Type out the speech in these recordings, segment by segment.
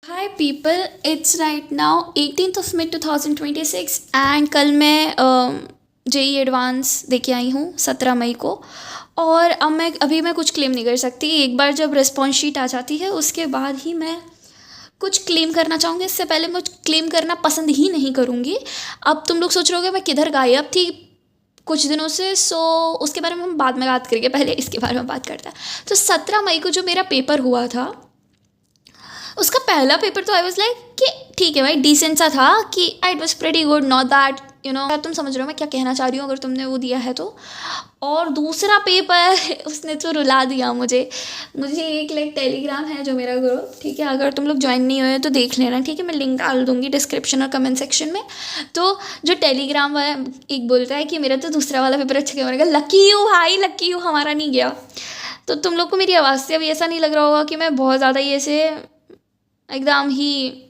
Hi people, it's right now 18th of May 2026 and कल मैं JEE advance दे के आई हूँ 17 मई को। और अब मैं कुछ क्लेम नहीं कर सकती। एक बार जब रिस्पॉन्स शीट आ जाती है उसके बाद ही मैं कुछ क्लेम करना चाहूँगी। इससे पहले मैं कुछ क्लेम करना पसंद ही नहीं करूँगी। अब तुम लोग सोच रहे होगे मैं किधर गायब थी कुछ दिनों से, सो उसके बारे में हम बाद में बात करेंगे, पहले इसके बारे में बात करते हैं। तो 17 मई को जो मेरा पेपर हुआ था, उसका पहला पेपर तो आई वाज लाइक कि ठीक है भाई, डिसेंट सा था कि it was pretty good, not that तुम समझ रहे हो मैं क्या कहना चाह रही हूँ अगर तुमने वो दिया है तो। और दूसरा पेपर उसने तो रुला दिया मुझे। एक लाइक टेलीग्राम है जो मेरा ग्रुप, ठीक है, अगर तुम लोग ज्वाइन नहीं हुए तो देख लेना, ठीक है, मैं लिंक डाल दूंगी डिस्क्रिप्शन और कमेंट सेक्शन में। तो जो टेलीग्राम वाला एक बोलता है कि मेरा तो दूसरा वाला पेपर अच्छा गया, मैंने कहा लकी यू भाई, लकी यू, हमारा नहीं गया। तो तुम लोग को मेरी आवाज़ से अभी ऐसा नहीं लग रहा होगा कि मैं बहुत ज़्यादा ये से एकदम ही,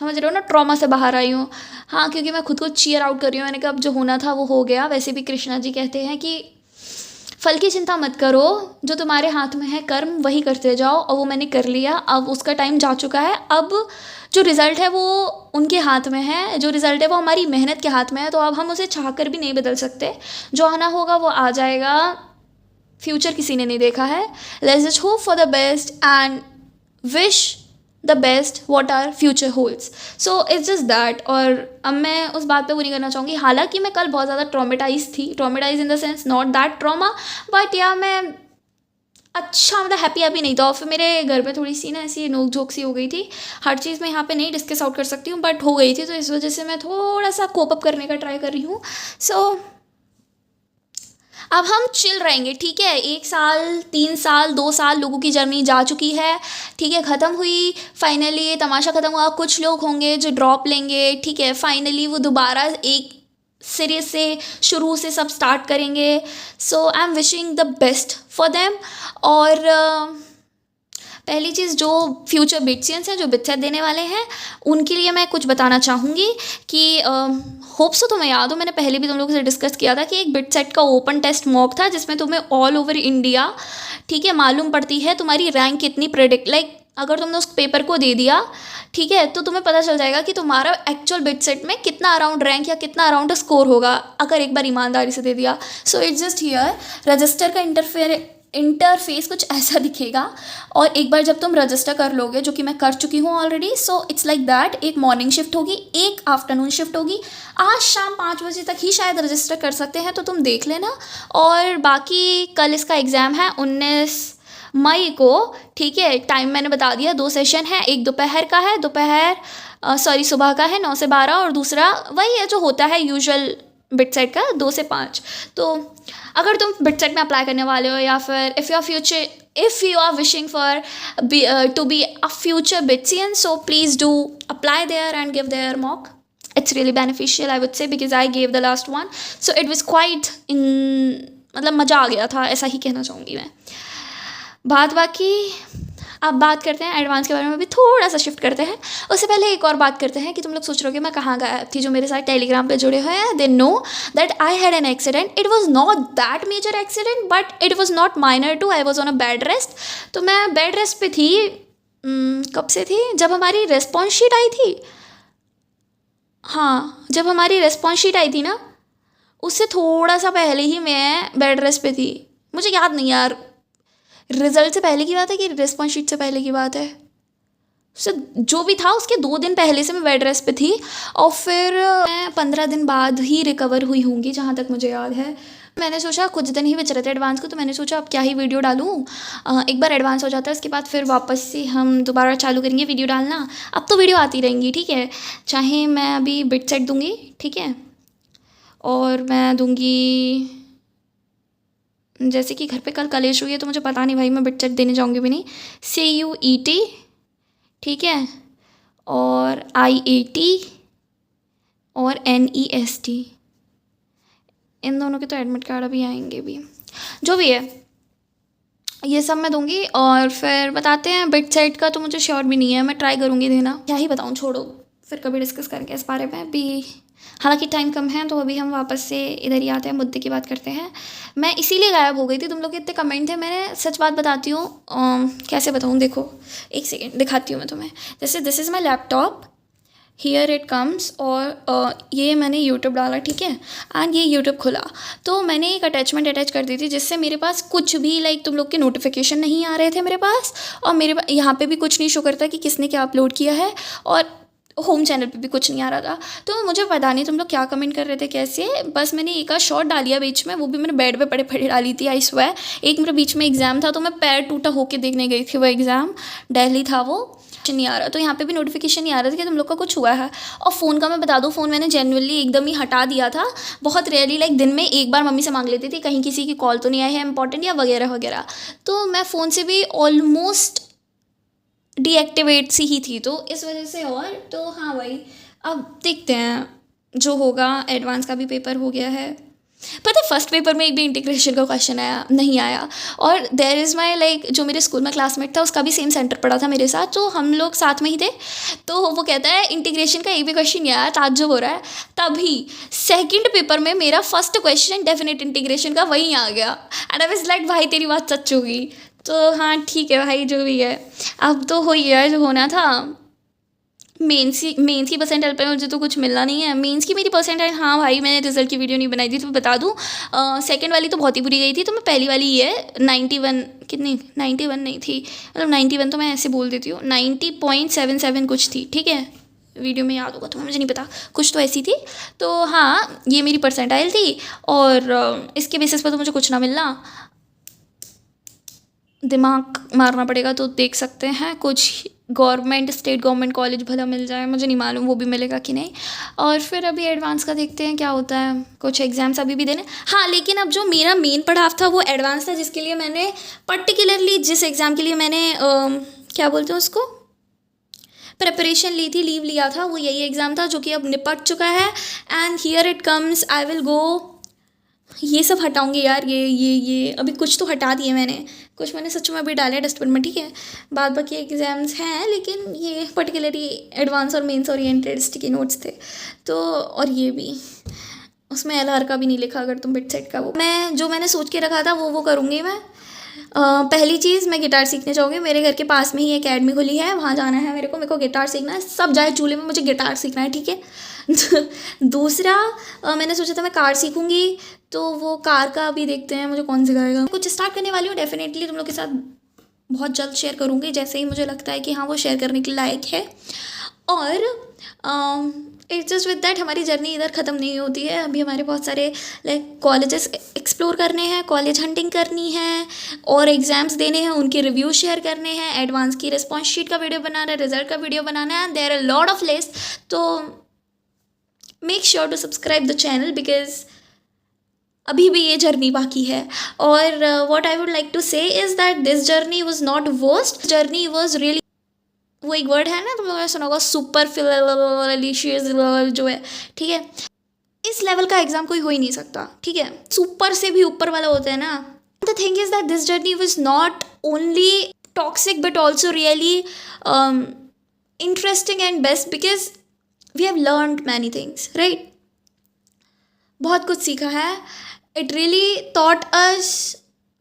समझ रहे हो ना, ट्रॉमा से बाहर आई हूँ। हाँ, क्योंकि मैं खुद को चीयर आउट कर रही हूँ। मैंने कहा अब जो होना था वो हो गया। वैसे भी कृष्णा जी कहते हैं कि फल की चिंता मत करो, जो तुम्हारे हाथ में है कर्म वही करते जाओ, और वो मैंने कर लिया। अब उसका टाइम जा चुका है। अब जो रिज़ल्ट है वो उनके हाथ में है, जो रिज़ल्ट है वो हमारी मेहनत के हाथ में है। तो अब हम उसे चाह कर भी नहीं बदल सकते। जो आना होगा वो आ जाएगा। फ्यूचर किसी ने नहीं देखा है। Let's just hope for the best and wish the best what are future holds. So it's just that. और अब मैं उस बात पे वो नहीं करना चाहूँगी। हालांकि मैं कल बहुत ज़्यादा ट्रॉमेटाइज थी, traumatise in the sense not that trauma, but या मैं अच्छा मतलब हैप्पी नहीं था। और फिर मेरे घर में थोड़ी सी ना ऐसी नोक झोंक सी हो गई थी। हर चीज़ मैं यहाँ पे नहीं डिस्कस आउट कर सकती हूँ, बट हो गई थी। तो इस वजह से मैं थोड़ा सा कोप अप करने का ट्राई कर रही हूँ। सो अब हम चिल रहेंगे, ठीक है। 1 साल, 3 साल, 2 साल लोगों की जर्नी जा चुकी है, ठीक है, ख़त्म हुई। फाइनली ये तमाशा ख़त्म हुआ। कुछ लोग होंगे जो ड्रॉप लेंगे, ठीक है, फाइनली वो दोबारा एक सिरे से शुरू से सब स्टार्ट करेंगे। So I am wishing the best for them. और पहली चीज़, जो फ्यूचर बिट्सियंस हैं, जो बिट्सेट देने वाले हैं, उनके लिए मैं कुछ बताना चाहूँगी कि होप्स तो तुम्हें याद हो, मैंने पहले भी तुम लोगों से डिस्कस किया था कि एक बिटसेट का ओपन टेस्ट मॉक था जिसमें तुम्हें ऑल ओवर इंडिया, ठीक है, मालूम पड़ती है तुम्हारी रैंक कितनी प्रेडिक्ट, लाइक अगर तुमने उस पेपर को दे दिया, ठीक है, तो तुम्हें पता चल जाएगा कि तुम्हारा एक्चुअल बिटसेट में कितना अराउंड रैंक या कितना अराउंड स्कोर होगा अगर एक बार ईमानदारी से दे दिया। सो इट्स जस्ट हियर, रजिस्टर का इंटरफेस कुछ ऐसा दिखेगा। और एक बार जब तुम रजिस्टर कर लोगे, जो कि मैं कर चुकी हूँ already, so it's like that. एक मॉर्निंग शिफ्ट होगी, एक आफ्टरनून शिफ्ट होगी। आज शाम 5 बजे तक ही शायद रजिस्टर कर सकते हैं, तो तुम देख लेना। और बाकी कल इसका एग्ज़ाम है 19 मई को, ठीक है। टाइम मैंने बता दिया, 2 सेशन है, एक दोपहर का है, सुबह का है 9 से 12, और दूसरा वही है जो होता है यूजुअल बिटसेट का 2 से 5। तो अगर तुम बिटसेट में अप्लाई करने वाले हो, या फिर if you are wishing for to be a future BITSian, so please do apply there and give their mock. It's really beneficial, I would say, because I gave the last one. So it was quite in, मतलब मज़ा आ गया था, ऐसा ही कहना चाहूँगी मैं। बाकी अब बात करते हैं एडवांस के बारे में, भी थोड़ा सा शिफ्ट करते हैं। उससे पहले एक और बात करते हैं कि तुम लोग सोच रहे हो कि मैं कहाँ गायब थी। जो मेरे साथ टेलीग्राम पे जुड़े हुए हैं, they know that I had an accident. It was not that major accident, but it was not minor too. I was on a bed rest. तो मैं बेड रेस्ट पे थी, कब से थी, जब हमारी रिस्पॉन्स शीट आई थी। हाँ, जब हमारी रिस्पॉन्स शीट आई थी ना, उससे थोड़ा सा पहले ही मैं बेड रेस्ट पे थी। मुझे याद नहीं यार, रिजल्ट से पहले की बात है कि रिस्पॉन्स शीट से पहले की बात है। उससे जो भी था उसके 2 दिन पहले से मैं बेड रेस्ट पे थी। और फिर मैं 15 दिन बाद ही रिकवर हुई होंगी, जहाँ तक मुझे याद है। मैंने सोचा कुछ दिन ही बच रहे थे एडवांस को, तो मैंने सोचा अब क्या ही वीडियो डालूँ। एक बार एडवांस हो जाता है, उसके बाद फिर वापस से हम दोबारा चालू करेंगे वीडियो डालना। अब तो वीडियो आती रहेंगी, ठीक है, चाहे मैं अभी बिट सेट दूँगी, ठीक है, और मैं दूँगी जैसे कि घर पे कल कलेश हुई है, तो मुझे पता नहीं भाई, मैं बिट सेट देने जाऊँगी भी नहीं। CUET, ठीक है, और IAT और NEST, इन दोनों के तो एडमिट कार्ड अभी आएंगे भी। जो भी है, ये सब मैं दूंगी। और फिर बताते हैं बिट सेट का, तो मुझे श्योर भी नहीं है, मैं ट्राई करूँगी देना। क्या ही बताऊँ, छोड़ो, फिर कभी डिस्कस करेंगे इस बारे में भी। हालांकि टाइम कम है तो अभी हम वापस से इधर ही आते हैं, मुद्दे की बात करते हैं। मैं इसीलिए गायब हो गई थी, तुम लोग के इतने कमेंट थे। मैंने सच बात बताती हूँ, कैसे बताऊँ, देखो एक सेकेंड दिखाती हूँ मैं तुम्हें। जैसे this is my laptop, here it comes, और ये मैंने यूट्यूब डाला, ठीक है, एंड ये यूट्यूब खुला तो मैंने एक अटैचमेंट अटैच कर दी थी जिससे मेरे पास कुछ भी लाइक तुम लोग के नोटिफिकेशन नहीं आ रहे थे मेरे पास, और मेरे यहाँ पे भी कुछ नहीं शो करता कि किसने क्या अपलोड किया है, और होम चैनल पे भी कुछ नहीं आ रहा था। तो मुझे पता नहीं तुम लोग क्या कमेंट कर रहे थे कैसे, बस मैंने एक आध शॉर्ट डालिया बीच में, वो भी मैंने बेड पे पड़े पड़े डाली थी, आई स्वेयर। एक मेरा बीच में एग्ज़ाम था तो मैं पैर टूटा होके देखने गई थी वो एग्ज़ाम, दिल्ली था वो, नहीं आ रहा, तो यहाँ पे भी नोटिफिकेशन नहीं आ रहा था कि तुम लोग का कुछ हुआ है। और फ़ोन का मैं बता दूँ, फ़ोन मैंने जेन्युइनली एकदम ही हटा दिया था, बहुत रेयरली लाइक दिन में एक बार मम्मी से मांग लेती थी कहीं किसी की कॉल तो नहीं आई है इंपॉर्टेंट या वगैरह वगैरह, तो मैं फ़ोन से भी ऑलमोस्ट डीएक्टिवेट सी ही थी, तो इस वजह से। और तो हाँ भाई, अब देखते हैं जो होगा। एडवांस का भी पेपर हो गया है, पता है फर्स्ट पेपर में एक भी इंटीग्रेशन का क्वेश्चन नहीं आया, और देयर इज़ माई लाइक जो मेरे स्कूल में क्लासमेट था उसका भी सेम सेंटर पड़ा था मेरे साथ, तो हम लोग साथ में ही थे, तो वो कहता है इंटीग्रेशन का एक भी क्वेश्चन नहीं आया, ताज्जुब हो रहा है। तभी सेकंड पेपर में मेरा फर्स्ट क्वेश्चन डेफिनेट इंटीग्रेशन का वही आ गया, एंड आई वाज लाइक भाई तेरी बात सच होगी। तो हाँ ठीक है भाई, जो भी है अब तो हो ही गया जो होना था। मेंस की परसेंटाइल पे मुझे तो कुछ मिलना नहीं है। मेंस की मेरी परसेंटाइल, हाँ भाई मैंने रिजल्ट की वीडियो नहीं बनाई थी तो बता दूँ, सेकंड वाली तो बहुत ही बुरी गई थी, तो मैं पहली वाली ये 91 कितनी 91 नहीं थी, मतलब 91 तो मैं ऐसे बोल देती हूँ, 90.77 कुछ थी, ठीक है, वीडियो में याद होगा तुम्हें, मुझे नहीं पता, कुछ तो ऐसी थी। तो हाँ ये मेरी परसेंटाइल थी, और इसके बेसिस पर तो मुझे कुछ ना मिलना, दिमाग मारना पड़ेगा, तो देख सकते हैं कुछ गवर्नमेंट स्टेट गवर्नमेंट कॉलेज भला मिल जाए, मुझे नहीं मालूम वो भी मिलेगा कि नहीं। और फिर अभी एडवांस का देखते हैं क्या होता है, कुछ एग्जाम्स अभी भी देने। हाँ लेकिन अब जो मेरा मेन पढ़ाव था वो एडवांस था, जिसके लिए मैंने पर्टिकुलरली जिस एग्ज़ाम के लिए मैंने क्या बोलते हैं उसको, प्रिपरेशन ली थी, लीव लिया था, वो यही एग्ज़ाम था जो कि अब निपट चुका है। And here it comes, I will go, ये सब हटाऊंगी यार, ये अभी कुछ तो हटा दिए मैंने, कुछ मैंने सच में अभी डाले डस्टबिन में, ठीक है, बाद बाकी एग्ज़ाम्स हैं, लेकिन ये पर्टिकुलरली एडवांस और मेंस ओरिएंटेड स्टिकी नोट्स थे, तो और ये भी उसमें एलआर का भी नहीं लिखा, अगर तुम बिट सेट का वो मैं जो मैंने सोच के रखा था वो करूँगी मैं। पहली चीज़ मैं गिटार सीखने जाऊँगी, मेरे घर के पास में ही एकेडमी खुली है, वहाँ जाना है मेरे को गिटार सीखना है, सब जाए चूल्हे में, मुझे गिटार सीखना है, ठीक है। दूसरा मैंने सोचा था मैं कार सीखूँगी, तो वो कार का अभी देखते हैं मुझे कौन सिखाएगा। कुछ स्टार्ट करने वाली हूँ, डेफिनेटली तुम लोग के साथ बहुत जल्द शेयर करूँगी, जैसे ही मुझे लगता है कि हाँ वो शेयर करने के लायक है। और इट्स जस्ट विद दैट हमारी जर्नी इधर ख़त्म नहीं होती है, अभी हमारे बहुत सारे लाइक कॉलेजेस एक्सप्लोर करने हैं, कॉलेज हंटिंग करनी है, और एग्ज़ाम्स देने हैं, उनके रिव्यू शेयर करने हैं, एडवांस की रिस्पॉन्स शीट का वीडियो बनाना है, रिजल्ट का वीडियो बनाना है, there are lot of list. तो make sure to subscribe the channel, because अभी भी ये जर्नी बाकी है। और what I would like to say is that this journey was not worst, journey was really, वो एक वर्ड है ना तुम लोगों ने सुना होगा, सुपर फिलिशियस जो है, ठीक है, इस लेवल का एग्जाम कोई हो ही नहीं सकता, ठीक है, सुपर से भी ऊपर वाला होता है ना। The thing is that this journey was not only toxic but also really interesting and best, because we have learned many things, right, बहुत कुछ सीखा है। It really taught us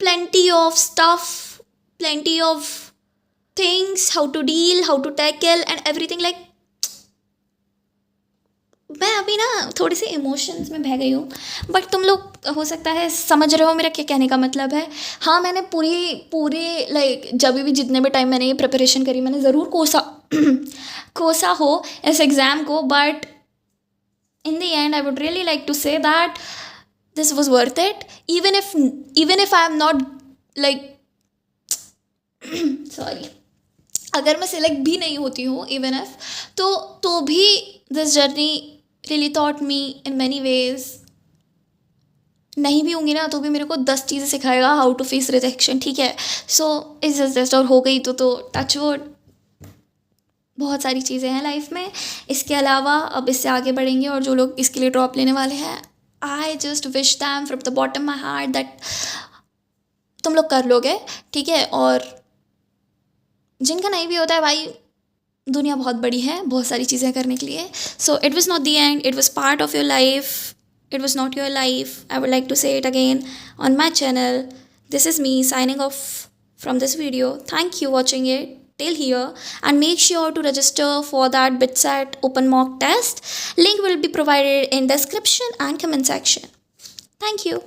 plenty of stuff, plenty of things, how to deal, how to tackle and everything, like मैं अभी ना थोड़ी सी emotions में बह गई हूँ, बट तुम लोग हो सकता है समझ रहे हो मेरा क्या कहने का मतलब है। हाँ मैंने पूरी लाइक जब भी जितने भी टाइम मैंने ये प्रिपरेशन करी, मैंने ज़रूर कोसा हो इस एग्ज़ाम को, but in the end I would really like to say that this was worth it, even if I am not like sorry, अगर मैं सिलेक्ट भी नहीं होती हूँ even if, तो भी this journey really taught me in many ways। नहीं भी होंगी ना तो भी मेरे को 10 चीज़ें सिखाएगा, हाउ टू फेस रिजेक्शन, ठीक है। सो इज जस्ट, और हो गई तो टच वुड, बहुत सारी चीज़ें हैं लाइफ में। इसके अलावा अब इससे आगे बढ़ेंगे, और जो लोग इसके लिए ड्रॉप लेने वाले हैं, I just wish them from the bottom my heart that तुम लोग कर लोगे, ठीक है। और जिनका नहीं भी होता है भाई, दुनिया बहुत बड़ी है, बहुत सारी चीज़ें करने के लिए. So it was not the end, it was part of your life. It was not your life. I would like to say it again on my channel. This is me signing off from this video. Thank you watching it till here, and make sure to register for that BitSat open mock test. Link will be provided in description and comment section. Thank you.